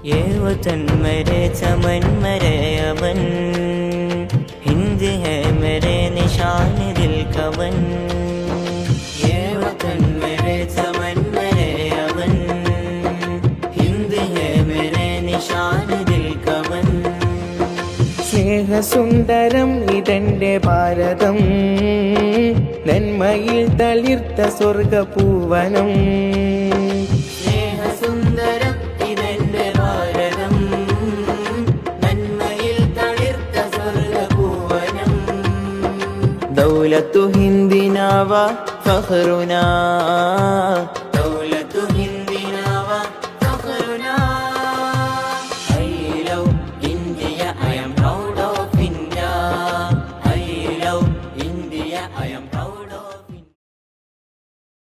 ये वतन मेरे चमन मेरे अमन, हिंद है मेरे निशान दिल कवन। ये वतन मेरे चमन मेरे अमन, हिंद है मेरे निशान दिल कवन। സ്നേഹസുന്ദരം ഇതെന്റെ ഭാരതം, നന്മയിൽ തളിർത്ത സ്വർഗപൂവനം. സ്നേഹസുന്ദരം ഇതെന്റെ ഭാരതം, നന്മയിൽ തളിർത്ത സ്വർഗപൂവനം. ദൗലത്തു ഹിന്ദിനാ വ ഫഖ്റുനാ